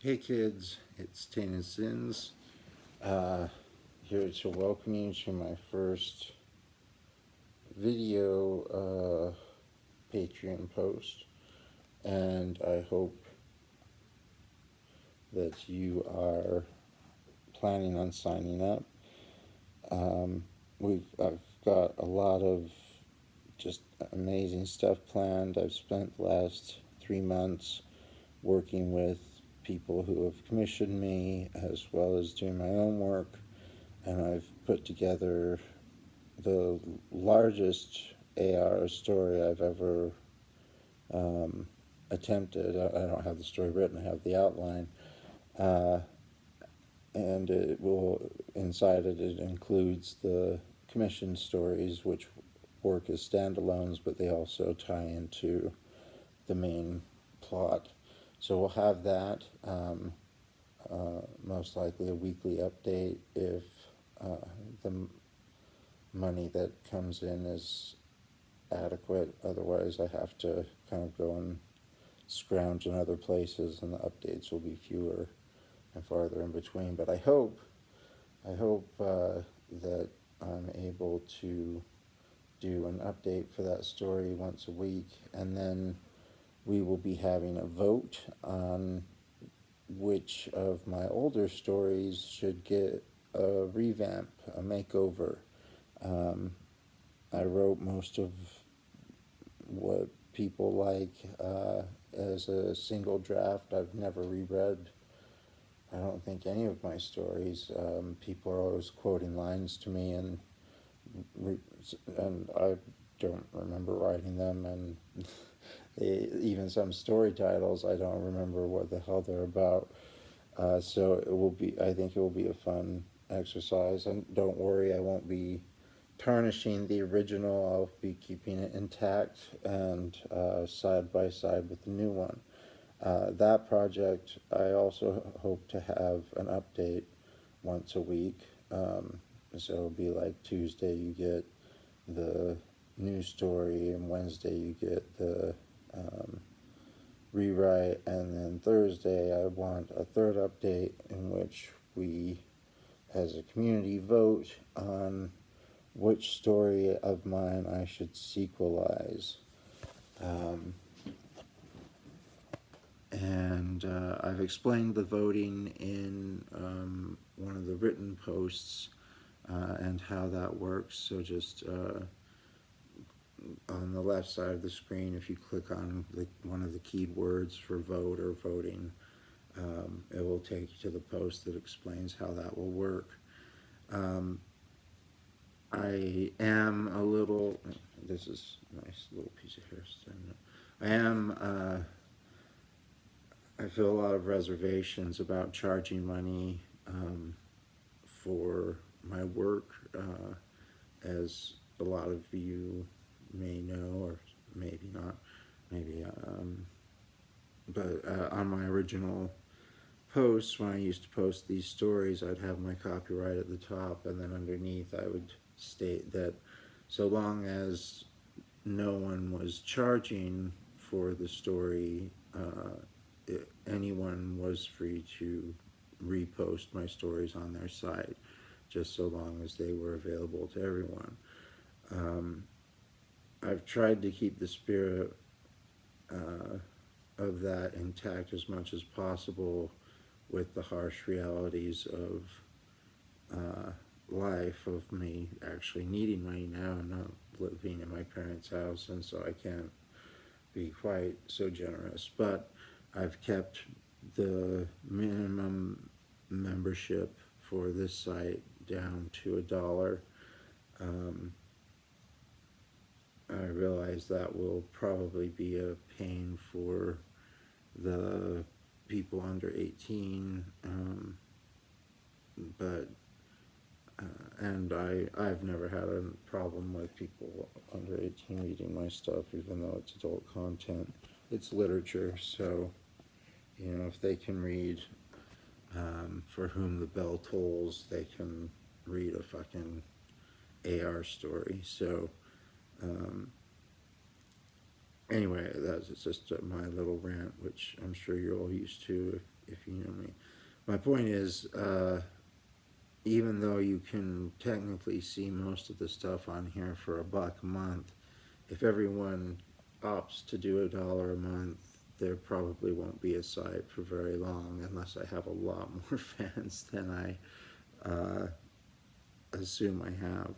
Hey kids, it's Tana Sins, here to welcome you to my first video Patreon post, and I hope that you are planning on signing up. I've got a lot of just amazing stuff planned. I've spent the last 3 months working with people who have commissioned me as well as doing my own work, and I've put together the largest AR story I've ever attempted. I don't have the story written, I have the outline. And inside it includes the commission stories, which work as standalones, but they also tie into the main plot. So we'll have that, most likely a weekly update if the money that comes in is adequate. Otherwise, I have to kind of go and scrounge in other places, and the updates will be fewer and farther in between. But I hope that I'm able to do an update for that story once a week, and then we will be having a vote on which of my older stories should get a revamp, a makeover. I wrote most of what people like as a single draft. I've never reread, I don't think, any of my stories. People are always quoting lines to me, and I don't remember writing them, and even some story titles I don't remember what the hell they're about. So it will be, I think it will be a fun exercise, and don't worry, I won't be tarnishing the original. I'll be keeping it intact and side by side with the new one. That project, I also hope to have an update once a week. So it'll be like Tuesday you get the new story, and Wednesday you get the rewrite, and then Thursday I want a third update in which we as a community vote on which story of mine I should sequelize. And I've explained the voting in one of the written posts and how that works. So just on the left side of the screen, if you click on one of the keywords for vote or voting, it will take you to the post that explains how that will work. I am a little, this is a nice little piece of hair. I feel a lot of reservations about charging money for my work, as a lot of you may know, or maybe not, maybe, but on my original posts, when I used to post these stories, I'd have my copyright at the top, and then underneath I would state that so long as no one was charging for the story, anyone was free to repost my stories on their site, just so long as they were available to everyone. I've tried to keep the spirit of that intact as much as possible with the harsh realities of life, of me actually needing money now and not living in my parents' house, and so I can't be quite so generous. But I've kept the minimum membership for this site down to $1. I realize that will probably be a pain for the people under 18, but and I've never had a problem with people under 18 reading my stuff, even though it's adult content. It's literature, so, you know, if they can read For Whom the Bell Tolls, they can read a fucking AR story. So Anyway, that's just my little rant, which I'm sure you're all used to if you know me. My point is, even though you can technically see most of the stuff on here for $1 a month, if everyone opts to do $1 a month, there probably won't be a site for very long unless I have a lot more fans than I assume I have.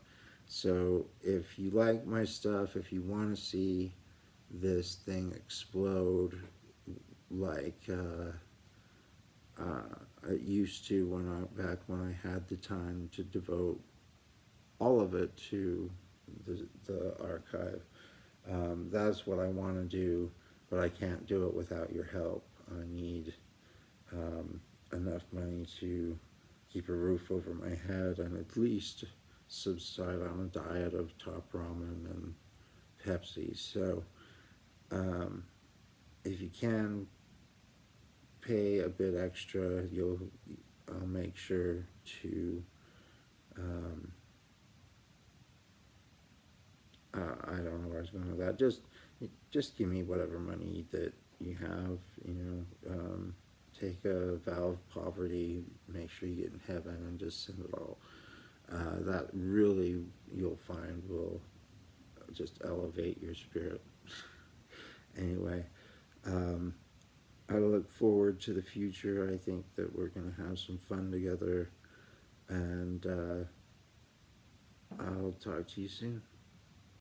So if you like my stuff, if you want to see this thing explode like it used to back when I had the time to devote all of it to the archive. That's what I want to do, but I can't do it without your help. I need enough money to keep a roof over my head and at least subside on a diet of top ramen and Pepsi. So um, if you can pay a bit extra, I'll make sure to um, I don't know where I was going with that. Just give me whatever money that you have. Take a vow of poverty, make sure you get in heaven, and just send it all. That really, you'll find, will just elevate your spirit. Anyway, um, I look forward to the future. I think that we're going to have some fun together, and I'll talk to you soon.